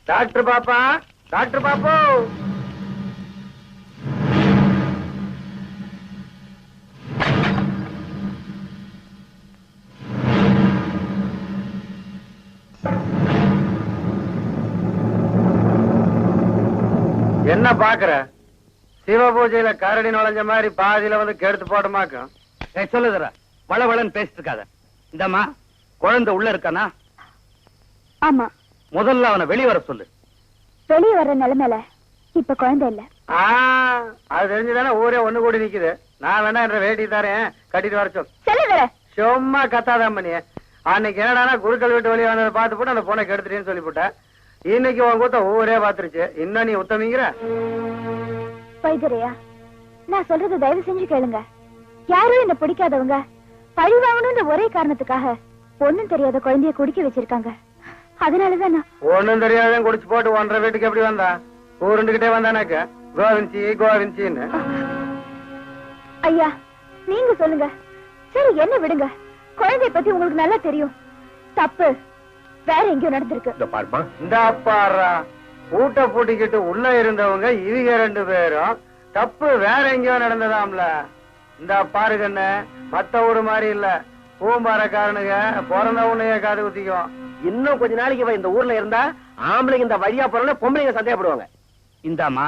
Doctor பாப்பா, doctor பாப்போ. என்ன பாக்குற? சிவ பூஜையில கரடி நுழைஞ்ச மாதிரி பாதியில வந்து கெடுத்து போட்டமாக்கும். சொல்லுதுற வளவளன்னு பேசிட்டு இருக்காத. இந்தம்மா குழந்தை உள்ள இருக்கானா? ஆமா. முதல்ல அவனை வெளியே வர சொல்லு. வெளியே வர்ற நிலைமையில இப்ப குழந்தை இல்ல. அது தெரிஞ்சுதானே ஊரே ஒண்ணு கூடி நிக்குது. நான் வேணா என்ற வேட்டி தரேன், கட்டிட்டு வர சொல். சொல்லுதுற சும்மா கத்தாதான் பண்ணி. அன்னைக்கு என்னடானா குருக்கள் வீட்டு வெளியே வந்ததை பார்த்து போட்டு அந்த பொண்ணை கெடுத்துட்டேன்னு சொல்லிவிட்டேன். இன்னைக்கு உன் கூத்த ஊரே பாத்துருச்சு. இன்னும் நீ உத்தமிங்கிற வைத்தியரையா, நான் சொல்றது தயவு செஞ்சு கேளுங்க. யாரும் என்ன பிடிக்காதவங்க பழி வாங்கணும்ன்ற ஒரே காரணத்துக்காக ஒண்ணும் தெரியாத குழந்தைய குடிக்க வச்சிருக்காங்க. அதனாலதான் நான் ஒண்ணும் தெரியாத குடிச்சு போட்டு 1.5 வீட்டுக்கு எப்படி வந்தா? ஊருண்டுகிட்டே வந்தானாக்க கோவிந்தி கோவிந்தின்னு. ஐயா நீங்க சொல்லுங்க. சரி என்ன விடுங்க. குழந்தைய பத்தி உங்களுக்கு நல்லா தெரியும். தப்பு வேற எங்கேயோ நடந்திருக்கு. இந்த பாரா ஊட்ட பூட்டிக்கிட்டு உள்ள இருந்தவங்க இவங்க 2 பேரும். தப்பு வேற எங்கேயோ நடந்ததாம்ல. இந்த பாருகண்ண மத்த ஊரு மாதிரி இல்ல. பூம்பாரக்காரனுங்க பிறந்த உன்னைய காது குத்திக்கும். இன்னும் கொஞ்ச நாளைக்கு இவன் இந்த ஊர்ல இருந்தா ஆம்பளைங்க இந்த வழியா போறோம்னு பொம்பளைங்க சந்தேகப்படுவாங்க. இந்தாமா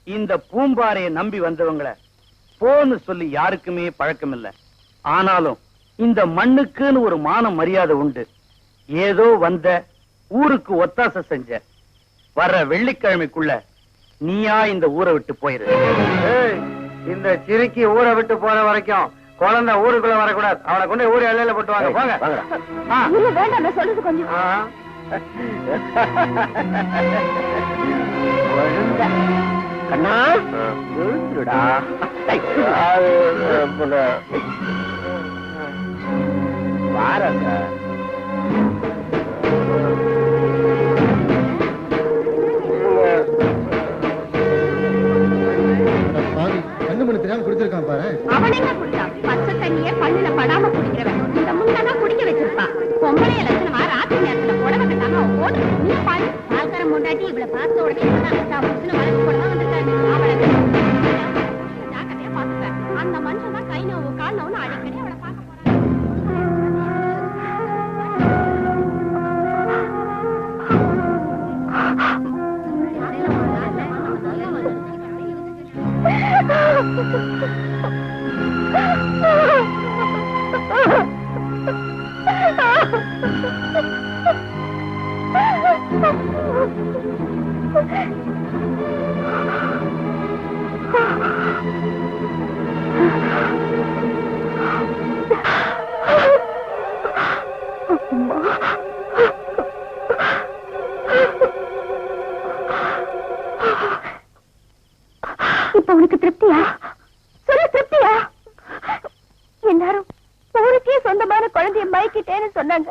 இந்த பூம்பாறையை நம்பி வந்தவங்கள போன்னு சொல்லி யாருக்குமே பழக்கம் இல்ல. ஆனாலும் இந்த மண்ணுக்குன்னு ஒரு மான மரியாதை உண்டு. ஏதோ வந்த ஊருக்கு ஒத்தாசை செஞ்ச. வர்ற வெள்ளிக்கிழமைக்குள்ள நீயா இந்த ஊரை விட்டு போயிரு. இந்த சிறுக்கி ஊரை விட்டு போற வரைக்கும் குழந்தை ஊருக்குள்ள வரக்கூடாது. அவனை கொண்டு ஊர் எல்லையில போட்டு வாங்க. போங்க. இல்ல வேண்டாம், நான் சொல்றது கொஞ்சம். கண்ணா வாரங்க. குடிச்சிருக்கான் பாரு. அவன் எங்க குடிச்சான்? பச்சை தண்ணியே பல்லுல படாம குடிக்கிறவன். இந்த முன்னா குடிக்க வச்சிருப்பான். பொம்பளைய லட்சணமா ராத்திரி நேரத்துல புடவை கட்டாம ஓடு. நீ பாரு பால்காரம் முண்டாட்டி இவளை பார்த்த உடனே வழக்கு போடதான் வந்திருக்காரு. அவளை ஜாக்கிரதையா பாத்துப்பேன். அந்த மனுஷன் தான் கை நோவு கால் நோவுன்னு அடிக்கடி அவளை பார்க்க இப்ப உனக்கு திருப்தியா? சொல்ல திருப்தியா? எல்லாரும் ஊருக்கே சொந்தமான குழந்தைய மயக்கிட்டேன்னு சொன்னாங்க.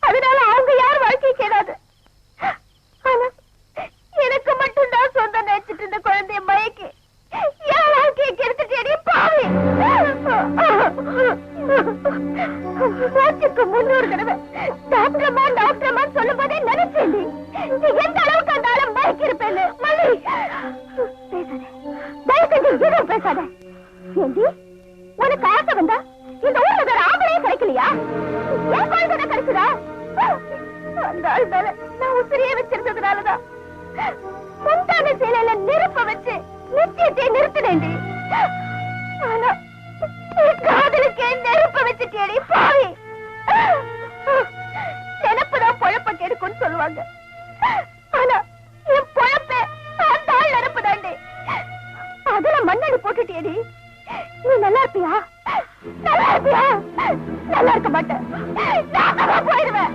அதனால அவங்க யார் வாழ்க்கை கேடாது. ஆனா எனக்கு மட்டும்தான் சொந்தம் நினைச்சிட்டு இருந்த குழந்தைய மயக்கி என் வாழ்க்கையை கெடுத்துட்டேடி பாவி. மூச்சுக்கு 300 தடவை டாக்டர்மா டாக்டர்மா சொல்லும் போதே நினைச்சேன் நீ எந்த அளவுக்கு அந்த ஆளை மயக்கி இருப்பேன்னு. மல்லி பேசாத, தயவு செஞ்சு எதுவும் பேசாத. ஏண்டி உனக்கு ஆசை வந்தா இந்த ஊர்ல வேற ஆம்பளையே கிடைக்கலையா? என் குழந்தை கிடைக்குதா? அந்த ஆள் மேல நான் உசிரியே வச்சிருந்ததுனாலதான் முந்தான சேலையில நெருப்ப வச்சு நிச்சயத்தை நிறுத்தினேண்டி. ஆனா காதலுக்கே நெருப்ப வச்சுட்டேடி பாவி. நினப்புதான் பொழப்ப கெடுக்கும்னு சொல்லுவாங்க. ஆனா என் பொழப்ப அந்த ஆள் நினப்பு தாண்டி. அதுல மண்ணடி போட்டுட்டேடி. நீ நல்லா இருப்பியா? நல்லா இருப்பியா? நல்லா இருக்க மாட்டேன். நான் போயிடுவேன்.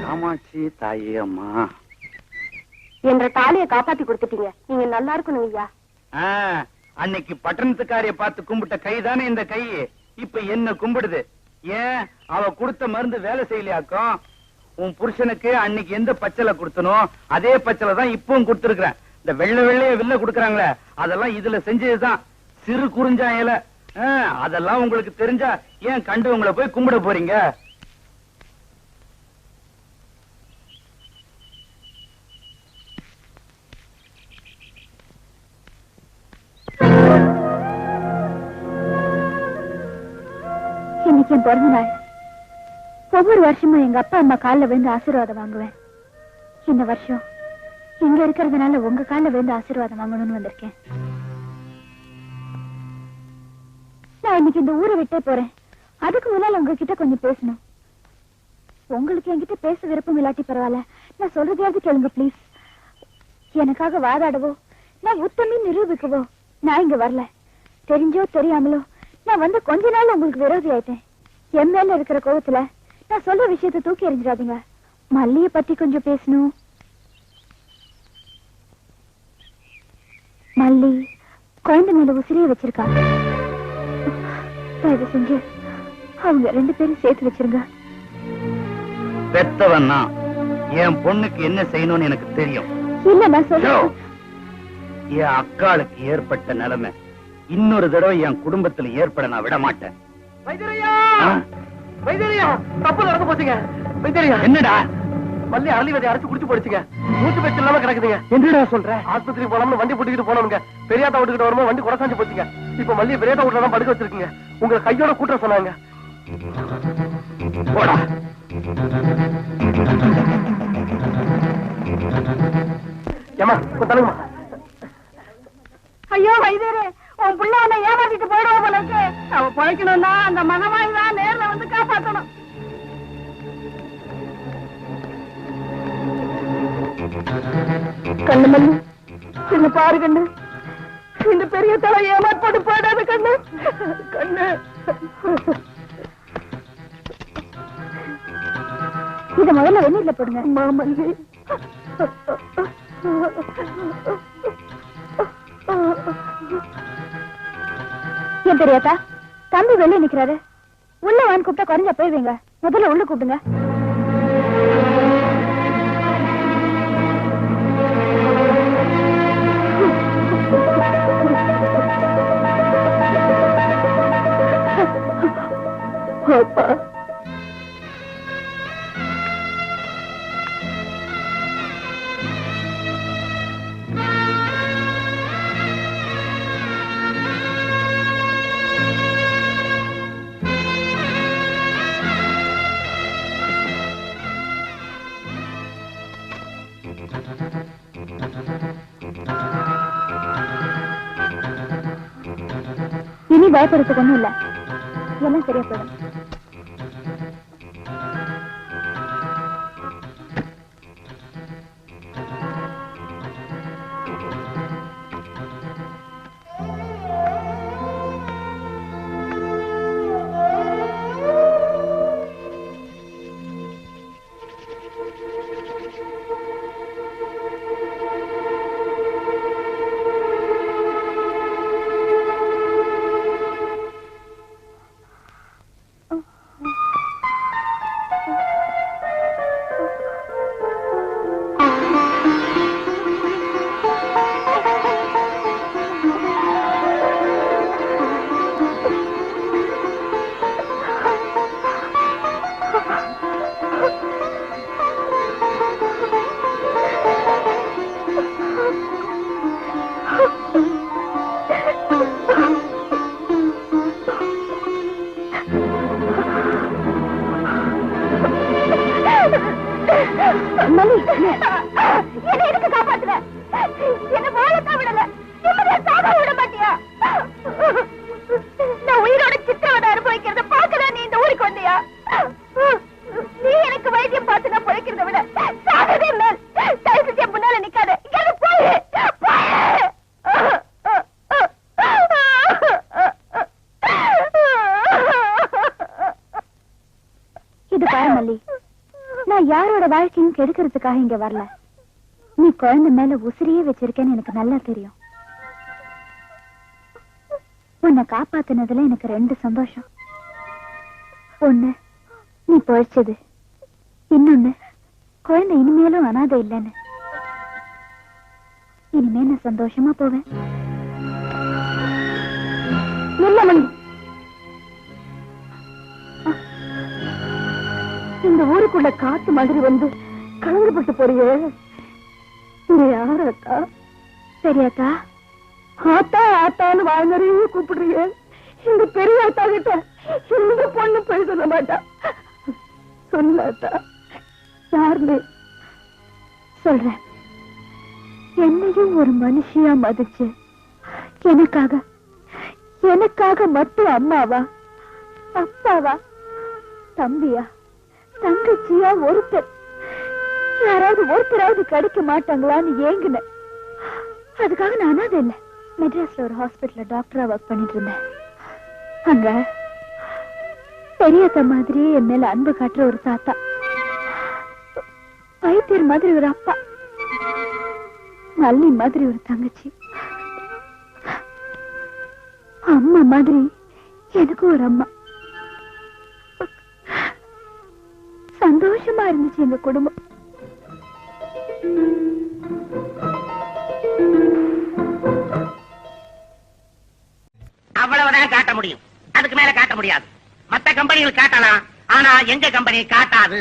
காமாட்சி தாயே அம்மா, என்ற தாலியை காப்பாத்தி கொடுத்துட்டீங்க. நீங்க நல்லா இருக்கணும் ஐயா. அன்னைக்கு பட்டணத்துக்காரிய பார்த்து கும்பிட்ட கைதானே இந்த கை. இப்ப என்ன கும்பிடுது? ஏன் அவ கொடுத்த மருந்து வேலை செய்யலையாக்கும்? உன் புருஷனுக்கு அன்னைக்கு எந்த பச்சலை கொடுத்தனோ அதே பச்சலை தான் இப்பவும் கொடுத்துருக்கிறேன். இந்த வெள்ளை வெள்ளைய வில்ல கொடுக்கறாங்களே அதெல்லாம் இதுல செஞ்சதுதான். சிறு குறிஞ்சா இலை. அதெல்லாம் உங்களுக்கு தெரிஞ்சா ஏன் கண்டு உங்களை போய் கும்பிட போறீங்க? இன்னைக்கு என் பிறந்த நாள். ஒவ்வொரு வருஷமும் எங்க அப்பா அம்மா காலில் விழுந்து ஆசீர்வாதம் வாங்குவேன். இந்த வருஷம் இங்க இருக்கிறதுனால உங்க காலில் விழுந்து ஆசீர்வாதம் வாங்கணும்னு வந்திருக்கேன். நான் இன்னைக்கு இந்த ஊரை விட்டே போறேன். அதுக்கு முன்னால உங்ககிட்ட கொஞ்சம் பேசணும். உங்களுக்கு என்கிட்ட பேச விருப்பம் இல்லாட்டி பரவாயில்ல, நான் சொல்றதையாவது கேளுங்க ப்ளீஸ். எனக்காக வாதாடவோ நான் உத்தமி நிரூபிக்கவோ நான் இங்க வரல. தெரிஞ்சோ தெரியாமலோ நான் வந்து கொஞ்ச நாள் உங்களுக்கு விரோதி ஆயிட்டேன். என் மேல இருக்கிற கோபத்துல நான் சொல்ற விஷயத்தை தூக்கி எறிஞ்சிடாதீங்க. மல்லிய பத்தி கொஞ்சம் பேசணும். மல்லி குழந்தை மேல உசிரியை வச்சிருக்கா. தயவு செஞ்சு அவங்க 2 பேரும் சேர்த்து வச்சிருங்க. பெத்தவன்னா என் பொண்ணுக்கு என்ன செய்யணும்னு எனக்கு தெரியும். இல்ல நான் சொல்றேன். என் அக்காளுக்கு ஏற்பட்ட நிலைமை இன்னொரு தடவை என் குடும்பத்துல ஏற்பட நான் விட மாட்டேன். தப்பு நடந்து போச்சுங்க. என்னடா? மல்லி அரளிவதை அரைச்சு குடிச்சு போடுச்சுங்க. மூச்சு பேச்சு இல்லாம கிடக்குதுங்க. என்னடா சொல்ற? ஆஸ்பத்திரி போனோம்னு வண்டி போட்டுக்கிட்டு போனோம்ங்க. பெரியாத்தா வீட்டுக்கிட்ட வரும்போது வண்டி குடசாஞ்சு போச்சுங்க. இப்ப மல்லிய பெரியாத்தா வீட்டுல தான் படுக்க வச்சிருக்கீங்க. உங்களை கையோட கூட்ட சொன்னாங்க. போடா. ஏமா தலுங்கம்மா. ஐயோ வைத்தியரே, உன் புள்ள அவனை ஏமாத்திட்டு போயிடுவா போல இருக்கு. அவ பழைக்கணும்னா அந்த மகமாய் தான் நேர்ல வந்து காப்பாற்றணும். கண்ணு மல்லி, என்ன பாரு கண்ணு. இந்த பெரிய தலை ஏமாற்பாடு போயிடாது கண்ணு. கண்ணு இத முதல்ல வெந்நீர்ல போடுங்க. மாமல்லி ஏன் தெரியாதா? தம்பி வெளியே நிக்கிறாரு. உள்ள வான்னு கூப்பிட்டா குறைஞ்சா போய்வீங்க. முதல்ல உள்ள கூப்பிடுங்க. அப்பா இனி பயப்படுறதுக்கு ஒண்ணும் இல்ல. எல்லாம் சரியா போயிடும். காப்பாத்துல என்ன வாழத்தான் விடல. சாக விட மாட்டியா? நான் உயிரோட சித்திரவதை அனுபவிக்கிறத பார்க்கதான் நீ இந்த ஊருக்கு வந்தியா? நீ எனக்கு வைத்தியம் பார்த்து நான் பிழைக்கிறத விட சாகதே மேல். தயவு செஞ்சு முன்னால நிக்காத. இங்க போய் இது பாரு மல்லி, நான் யாரோட வாழ்க்கையும் கெடுக்கிறதுக்காக இங்க வரல. நீ குழந்தை மேல உசிரியே வச்சிருக்கேன்னு எனக்கு நல்லா தெரியும். உன்னை காப்பாத்தினதுல எனக்கு 2 சந்தோஷம். ஒண்ணு நீ பொழைச்சது, இன்னொன்னு குழந்தை இனிமேலும் அனாதை இல்லைன்னு. இனிமே நான் சந்தோஷமா போவேன். இந்த ஊருக்குள்ள காத்து மாதிரி வந்து கலங்கப்பட்டு போறியே, யாரத்தா? தெரியாதா? ஆத்தா ஆத்தான்னு வாழ்ந்தறையே கூப்பிடுறியே. இந்த பெரிய ஆத்தா கிட்ட இந்த பொண்ணு போய் சொல்ல மாட்டா. சொல்லாத்தா யாருன்னு சொல்றேன். என்னையும் ஒரு மனுஷியா மதிச்சு எனக்காக மட்டும் அம்மாவா, அப்பாவா, தம்பியா, தங்கச்சியா ஒருத்தர் யாராவது கிடைக்க மாட்டாங்களான்னு ஏங்குன. அதுக்காக நான் அனாதை இல்ல. மெட்ராஸ்ல ஒரு ஹாஸ்பிட்டல்ல டாக்டரா ஒர்க் பண்ணிட்டு இருந்தேன். அங்க பெரியத்த மாதிரி என் மேல அன்பு காட்டுற ஒரு தாத்தா, வைத்தியர் மாதிரி ஒரு அப்பா, மல்லி மாதிரி ஒரு தங்கச்சி, அம்மா மாதிரி எனக்கு ஒரு அம்மா. சந்தோஷமா இருந்துச்சு எங்க குடும்பம். அவ்வளவுதான் காட்ட முடியும், அதுக்கு மேல காட்ட முடியாது. மத்த கம்பெனிகள் காட்டலாம், ஆனா எங்க கம்பெனி காட்டாது.